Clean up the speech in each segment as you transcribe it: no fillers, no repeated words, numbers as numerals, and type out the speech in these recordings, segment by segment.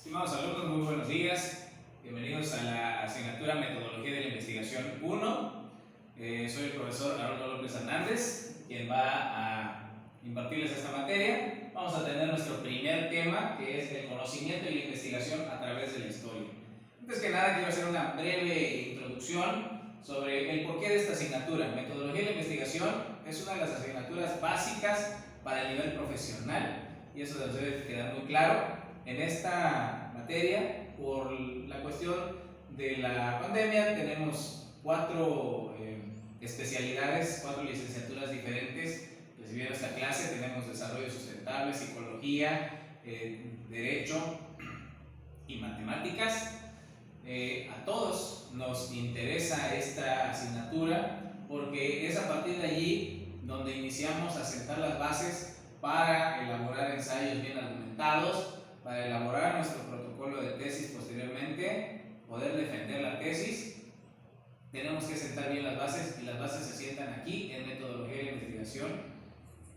Estimados alumnos, muy buenos días. Bienvenidos a la asignatura Metodología de la Investigación 1. Soy el profesor Arnoldo López Hernández, quien va a impartirles esta materia. Vamos a tener nuestro primer tema, que es el conocimiento y la investigación a través de la historia. Antes que nada, quiero hacer una breve introducción sobre el porqué de esta asignatura. Metodología de la Investigación es una de las asignaturas básicas para el nivel profesional, y eso debe quedar muy claro. En esta materia, por la cuestión de la pandemia, tenemos cuatro especialidades, cuatro licenciaturas diferentes recibiendo esta clase. Tenemos desarrollo sustentable, psicología, derecho y matemáticas. A todos nos interesa esta asignatura porque es a partir de allí donde iniciamos a sentar las bases para elaborar ensayos bien argumentados, para elaborar nuestro protocolo de tesis posteriormente, poder defender la tesis. Tenemos que sentar bien las bases, y las bases se sientan aquí en Metodología de la Investigación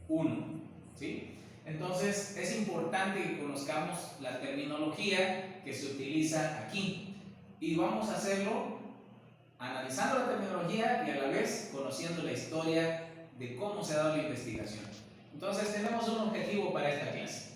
1, ¿sí? Entonces es importante que conozcamos la terminología que se utiliza aquí, y vamos a hacerlo analizando la terminología y a la vez conociendo la historia de cómo se ha dado la investigación. Entonces tenemos un objetivo para esta clase,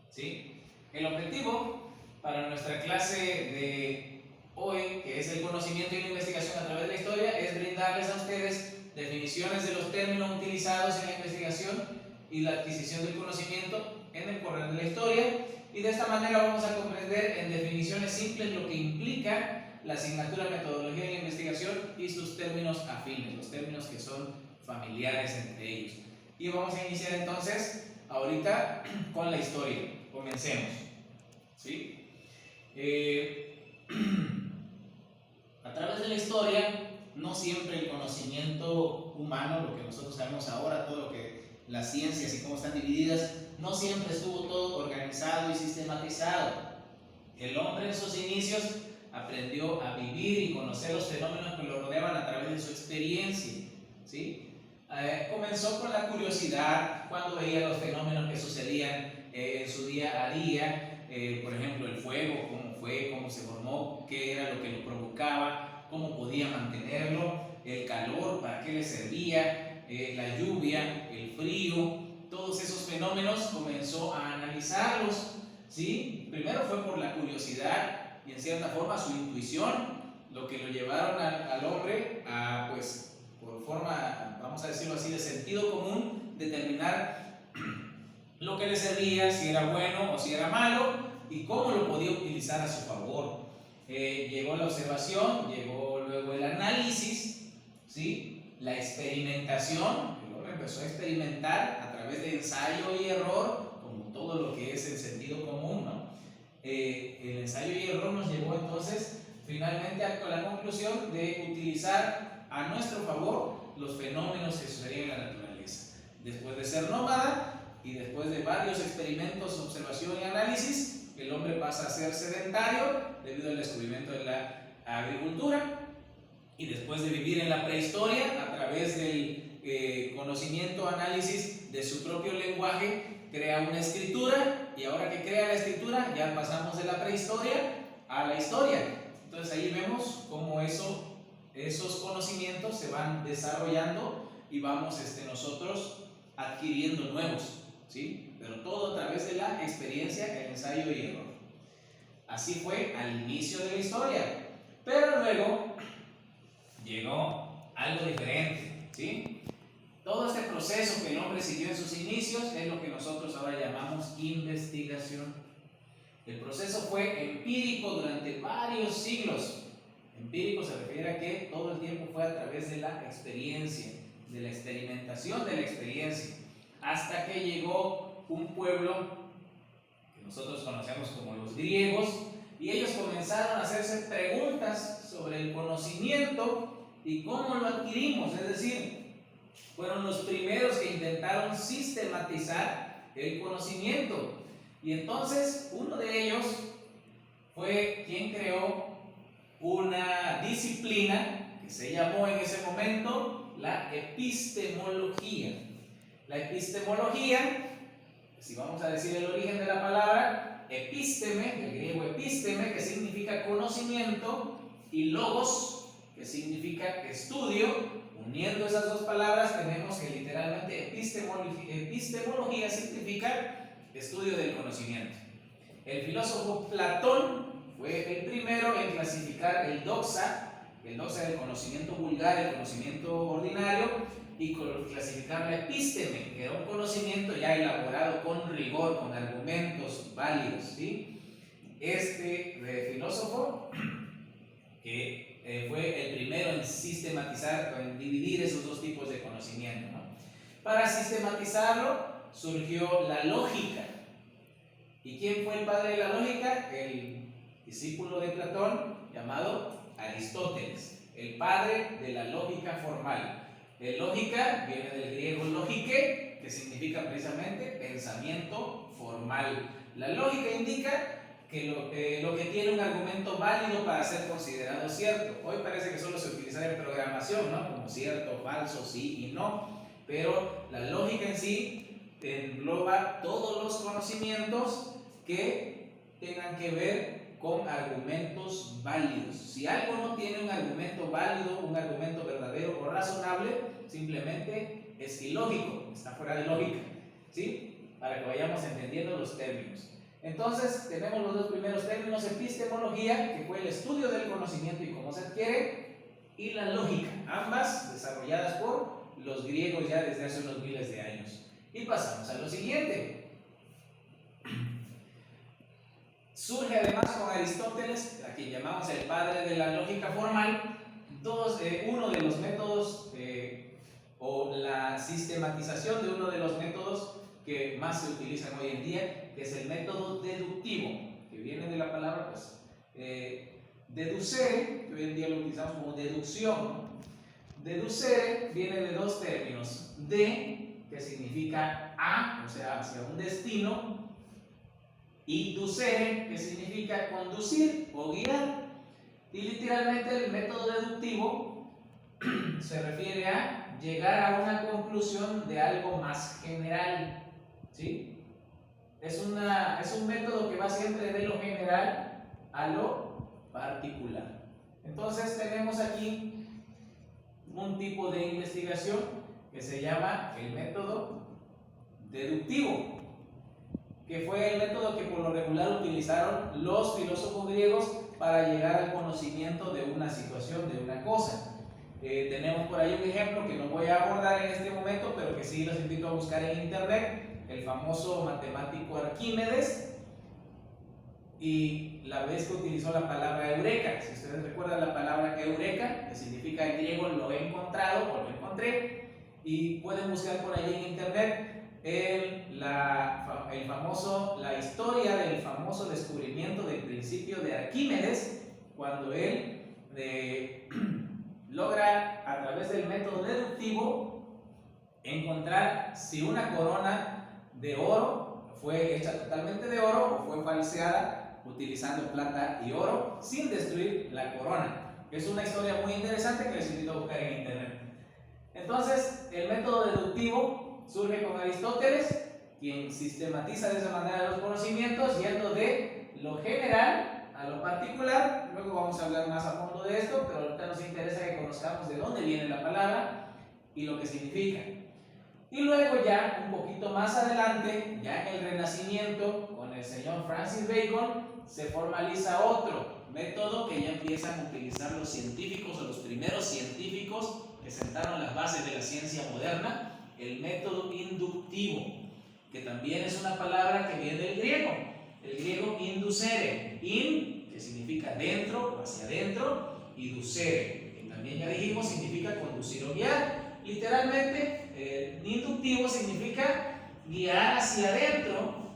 ¿sí? El objetivo para nuestra clase de hoy, que es el conocimiento y la investigación a través de la historia, es brindarles a ustedes definiciones de los términos utilizados en la investigación y la adquisición del conocimiento en el correr de la historia, y de esta manera vamos a comprender en definiciones simples lo que implica la asignatura Metodología de la Investigación y sus términos afines, los términos que son familiares entre ellos. Y vamos a iniciar entonces ahorita con la historia. Comencemos, ¿sí? A través de la historia, no siempre el conocimiento humano, lo que nosotros sabemos ahora, todo lo que las ciencias y cómo están divididas, no siempre estuvo todo organizado y sistematizado. El hombre en sus inicios aprendió a vivir y conocer los fenómenos que lo rodeaban a través de su experiencia, ¿sí? Comenzó con la curiosidad cuando veía los fenómenos que sucedían en su día a día, por ejemplo el fuego, cómo fue, cómo se formó, qué era lo que lo provocaba, cómo podía mantenerlo, el calor, para qué le servía, la lluvia, el frío, todos esos fenómenos comenzó a analizarlos, ¿sí? Primero fue por la curiosidad y en cierta forma su intuición, lo que lo llevaron al hombre a, pues, por forma, vamos a decirlo así, de sentido común, determinar lo que le servía, si era bueno o si era malo, y cómo lo podía utilizar a su favor. Llegó la observación, llegó luego el análisis, ¿sí? La experimentación. El hombre empezó a experimentar a través de ensayo y error, como todo lo que es el sentido común, ¿no? El ensayo y error nos llevó entonces finalmente a la conclusión de utilizar a nuestro favor los fenómenos que sucedían en la naturaleza. Después de ser nómada y después de varios experimentos, observación y análisis, el hombre pasa a ser sedentario debido al descubrimiento de la agricultura, y después de vivir en la prehistoria a través del conocimiento, análisis de su propio lenguaje, crea una escritura, y ahora que crea la escritura ya pasamos de la prehistoria a la historia. Entonces ahí vemos cómo esos conocimientos se van desarrollando y vamos nosotros adquiriendo nuevos, ¿sí? Pero todo a través de la experiencia, el ensayo y error. Así fue al inicio de la historia, pero luego llegó algo diferente, ¿sí? Todo este proceso que el hombre siguió en sus inicios es lo que nosotros ahora llamamos investigación. El proceso fue empírico durante varios siglos. Empírico se refiere a que todo el tiempo fue a través de la experiencia, de la experimentación de la experiencia, hasta que llegó un pueblo que nosotros conocemos como los griegos, y ellos comenzaron a hacerse preguntas sobre el conocimiento y cómo lo adquirimos. Es decir, fueron los primeros que intentaron sistematizar el conocimiento, y entonces uno de ellos fue quien creó una disciplina que se llamó en ese momento la epistemología. La epistemología, si vamos a decir el origen de la palabra, epísteme, del griego epísteme, que significa conocimiento, y logos, que significa estudio. Uniendo esas dos palabras tenemos que literalmente epistemología significa estudio del conocimiento. El filósofo Platón fue el primero en clasificar el doxa del conocimiento vulgar, el conocimiento ordinario, y clasificar la epísteme, que era un conocimiento ya elaborado con rigor, con argumentos válidos, ¿sí? Este filósofo que fue el primero en sistematizar, en dividir esos dos tipos de conocimiento, ¿no? Para sistematizarlo surgió la lógica. ¿Y quién fue el padre de la lógica? El discípulo de Platón llamado Aristóteles, el padre de la lógica formal. Lógica viene del griego logike, que significa precisamente pensamiento formal. La lógica indica que lo que tiene un argumento válido para ser considerado cierto. Hoy parece que solo se utiliza en programación, ¿no? Como cierto, falso, sí y no. Pero la lógica en sí engloba todos los conocimientos que tengan que ver con argumentos válidos. Si algo no tiene un argumento válido, un argumento verdadero o razonable, simplemente es ilógico, está fuera de lógica, ¿sí? Para que vayamos entendiendo los términos. Entonces, tenemos los dos primeros términos: epistemología, que fue el estudio del conocimiento y cómo se adquiere, y la lógica, ambas desarrolladas por los griegos ya desde hace unos miles de años. Y pasamos a lo siguiente. Surge además con Aristóteles, a quien llamamos el padre de la lógica formal, uno de los métodos o la sistematización de uno de los métodos que más se utilizan hoy en día, que es el método deductivo, que viene de la palabra pues, deducere, que hoy en día lo utilizamos como deducción. Deducere viene de dos términos: de, que significa a, o sea, hacia un destino, y ducere, que significa conducir o guiar. Y literalmente el método deductivo se refiere a llegar a una conclusión de algo más general, ¿sí? Es un método que va siempre de lo general a lo particular. Entonces tenemos aquí un tipo de investigación que se llama el método deductivo, que fue el método que por lo regular utilizaron los filósofos griegos para llegar al conocimiento de una situación, de una cosa. Tenemos por ahí un ejemplo que no voy a abordar en este momento, pero que sí los invito a buscar en internet: el famoso matemático Arquímedes, y la vez que utilizó la palabra eureka. Si ustedes recuerdan la palabra eureka, que significa en griego lo he encontrado o lo encontré, y pueden buscar por ahí en internet la historia del famoso descubrimiento del principio de Arquímedes, cuando él logra a través del método deductivo encontrar si una corona de oro fue hecha totalmente de oro o fue falseada utilizando plata y oro sin destruir la corona. Es una historia muy interesante que les invito a buscar en internet. Entonces, el método deductivo surge con Aristóteles, quien sistematiza de esa manera los conocimientos, yendo de lo general a lo particular. Luego vamos a hablar más a fondo de esto, pero ahorita nos interesa que conozcamos de dónde viene la palabra y lo que significa. Y luego ya un poquito más adelante, ya en el Renacimiento, con el señor Francis Bacon, se formaliza otro método que ya empiezan a utilizar los científicos o los primeros científicos que sentaron las bases de la ciencia moderna: el método inductivo, que también es una palabra que viene del griego, el griego inducere, in, que significa dentro o hacia adentro, y ducere, que también ya dijimos significa conducir o guiar. Literalmente, inductivo significa guiar hacia adentro,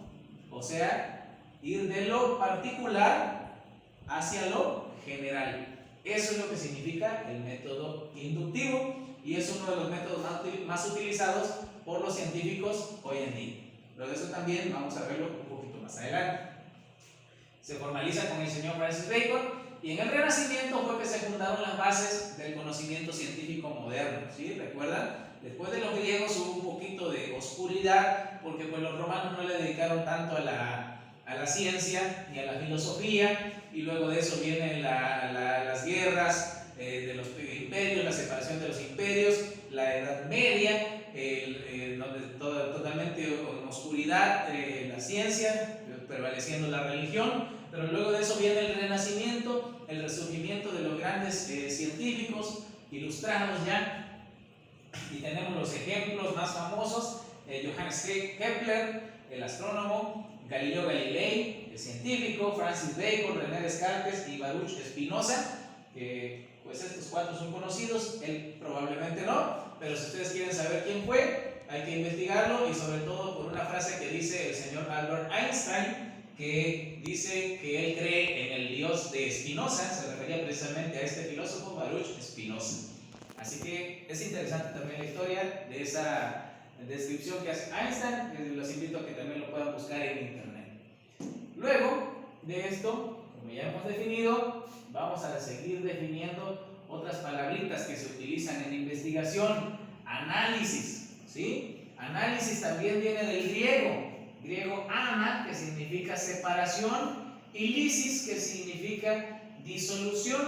o sea, ir de lo particular hacia lo general. Eso es lo que significa el método inductivo, y es uno de los métodos más utilizados por los científicos hoy en día. Pero eso también vamos a verlo un poquito más adelante. Se formaliza con el señor Francis Bacon, y en el Renacimiento fue que se fundaron las bases del conocimiento científico moderno, ¿sí? ¿Recuerdan? Después de los griegos hubo un poquito de oscuridad, porque pues los romanos no le dedicaron tanto a a la ciencia ni a la filosofía, y luego de eso vienen las guerras de los imperios, la separación de los imperios, la Edad Media, donde totalmente en oscuridad la ciencia, prevaleciendo la religión, pero luego de eso viene el Renacimiento, el resurgimiento de los grandes científicos ilustrados ya, y tenemos los ejemplos más famosos, Johannes Kepler, el astrónomo, Galileo Galilei, el científico, Francis Bacon, René Descartes y Baruch Spinoza, que pues estos cuatro son conocidos, él probablemente no, pero si ustedes quieren saber quién fue, hay que investigarlo, y sobre todo por una frase que dice el señor Albert Einstein, que dice que él cree en el Dios de Spinoza, se refería precisamente a este filósofo Baruch Spinoza. Así que es interesante también la historia de esa descripción que hace Einstein, que los invito a que también lo puedan buscar en internet. Luego de esto, como ya hemos definido, vamos a seguir definiendo otras palabritas que se utilizan en investigación. Análisis, ¿sí? Análisis también viene del griego ana, que significa separación, y lisis, que significa disolución.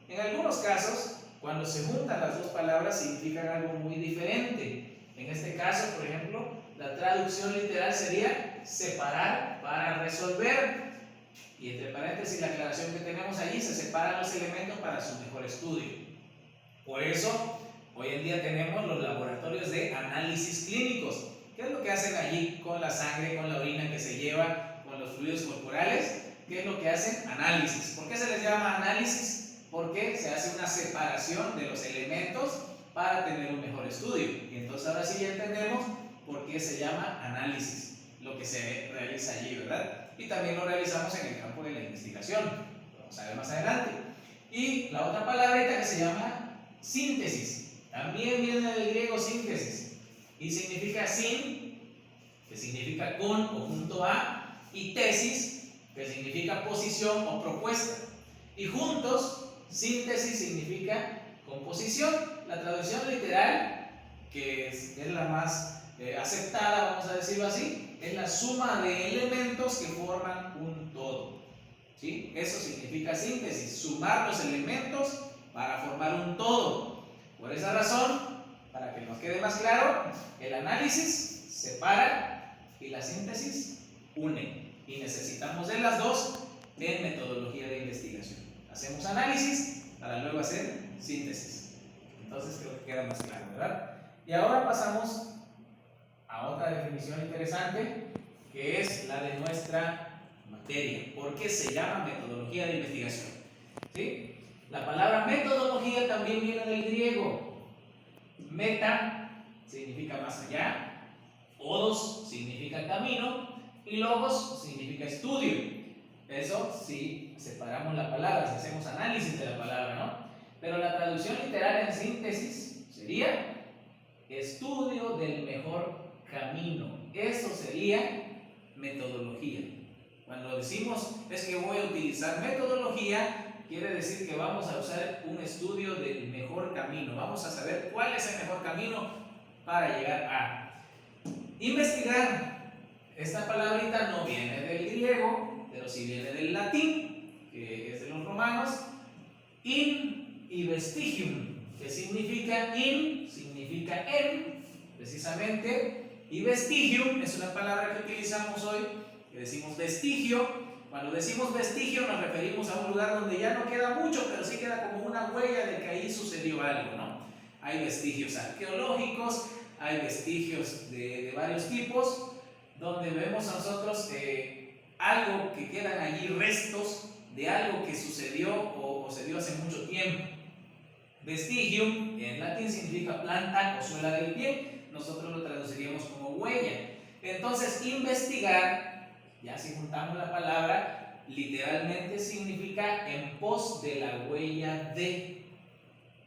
En algunos casos, cuando se juntan las dos palabras, significan algo muy diferente. En este caso, por ejemplo, la traducción literal sería separar para resolver. Y entre paréntesis, la aclaración que tenemos allí, se separan los elementos para su mejor estudio. Por eso, hoy en día tenemos los laboratorios de análisis clínicos. ¿Qué es lo que hacen allí con la sangre, con la orina que se lleva, con los fluidos corporales? ¿Qué es lo que hacen? Análisis. ¿Por qué se les llama análisis? Porque se hace una separación de los elementos para tener un mejor estudio. Y entonces ahora sí ya entendemos por qué se llama análisis, lo que se realiza allí, ¿verdad? Y también lo realizamos en el campo de la investigación, lo vamos a ver más adelante. Y la otra palabrita que se llama síntesis, también viene del griego síntesis, y significa sin, que significa con o junto a, y tesis, que significa posición o propuesta. Y juntos, síntesis significa composición. La traducción literal, que es la más aceptada, vamos a decirlo así, es la suma de elementos que forman un todo, ¿sí? Eso significa síntesis, sumar los elementos para formar un todo. Por esa razón, para que nos quede más claro, el análisis separa y la síntesis une, y necesitamos de las dos en metodología de investigación. Hacemos análisis para luego hacer síntesis. Entonces creo que queda más claro, ¿verdad? Y ahora pasamos a otra definición interesante, que es la de nuestra materia. ¿Por qué se llama metodología de investigación? ¿Sí? La palabra metodología también viene del griego. Meta significa más allá, odos significa camino, y logos significa estudio. Eso sí, separamos la palabra, si hacemos análisis de la palabra, ¿no? Pero la traducción literal en síntesis sería estudio del mejor camino. Eso sería metodología. Cuando decimos es que voy a utilizar metodología, quiere decir que vamos a usar un estudio del mejor camino. Vamos a saber cuál es el mejor camino para llegar a investigar. Esta palabrita no viene del griego, pero sí viene del latín, que es de los romanos. In y vestigium, que significa in, significa en, precisamente, y vestigium es una palabra que utilizamos hoy, que decimos vestigio. Cuando decimos vestigio nos referimos a un lugar donde ya no queda mucho, pero sí queda como una huella de que ahí sucedió algo, ¿no? Hay vestigios arqueológicos, hay vestigios de varios tipos, donde vemos a nosotros algo que quedan allí, restos de algo que sucedió o se dio hace mucho tiempo. Vestigium en latín significa planta o suela del pie, nosotros lo traduciríamos como huella. Entonces, investigar, ya si juntamos la palabra, literalmente significa en pos de la huella de.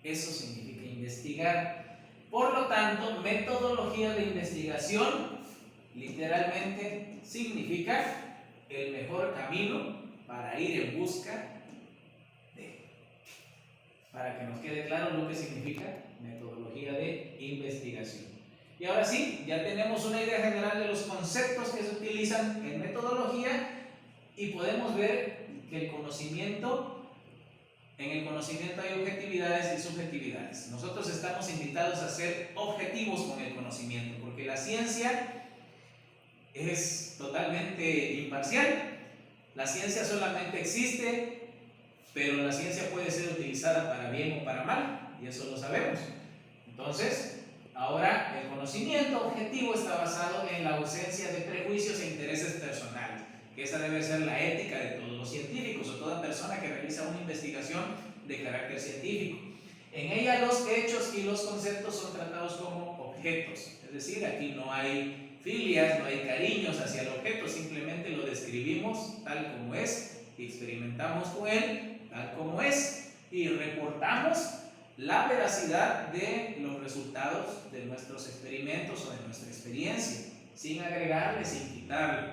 Eso significa investigar. Por lo tanto, metodología de investigación literalmente significa el mejor camino para ir en busca de. Para que nos quede claro lo que significa metodología de investigación. Y ahora sí, ya tenemos una idea general de los conceptos que se utilizan en metodología. y podemos ver que en el conocimiento hay objetividades y subjetividades. Nosotros estamos invitados a ser objetivos con el conocimiento, porque la ciencia es totalmente imparcial. La ciencia solamente existe, pero la ciencia puede ser utilizada para bien o para mal, y eso lo sabemos. Entonces, ahora el conocimiento objetivo está basado en la ausencia de prejuicios e intereses personales, que esa debe ser la ética de todos los científicos o toda persona que realiza una investigación de carácter científico. En ella los hechos y los conceptos son tratados como objetos, es decir, aquí no hay filias, no hay cariños hacia el objeto, simplemente lo describimos tal como es, experimentamos con él tal como es y reportamos la veracidad de los resultados de nuestros experimentos o de nuestra experiencia, sin agregarle, sin quitarle.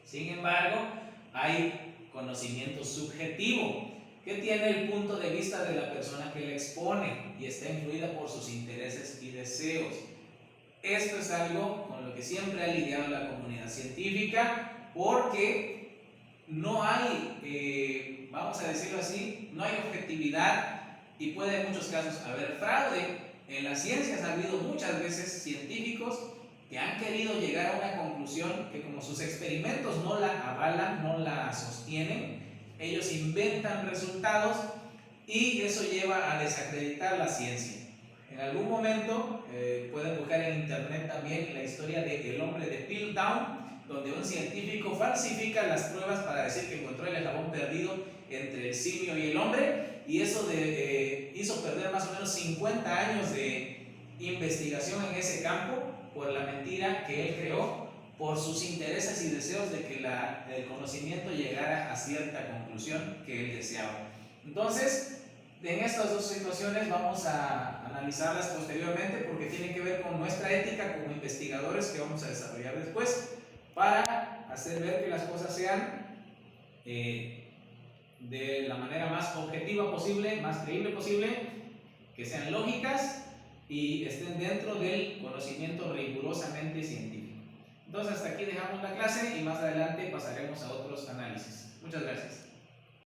Sin embargo, hay conocimiento subjetivo que tiene el punto de vista de la persona que le expone y está influida por sus intereses y deseos. Esto es algo con lo que siempre ha lidiado la comunidad científica, porque no hay, vamos a decirlo así, no hay objetividad y puede en muchos casos haber fraude. En las ciencias ha habido muchas veces científicos que han querido llegar a una conclusión que, como sus experimentos no la avalan, no la sostienen, ellos inventan resultados y eso lleva a desacreditar la ciencia. En algún momento pueden buscar en internet también la historia de El hombre de Piltdown, donde un científico falsifica las pruebas para decir que encontró el eslabón perdido entre el simio y el hombre, y eso hizo perder más o menos 50 años de investigación en ese campo por la mentira que él creó, por sus intereses y deseos de que el conocimiento llegara a cierta conclusión que él deseaba. Entonces, en estas dos situaciones vamos a analizarlas posteriormente, porque tienen que ver con nuestra ética como investigadores que vamos a desarrollar después, para hacer ver que las cosas sean de la manera más objetiva posible, más creíble posible, que sean lógicas y estén dentro del conocimiento rigurosamente científico. Entonces, hasta aquí dejamos la clase y más adelante pasaremos a otros análisis. Muchas gracias.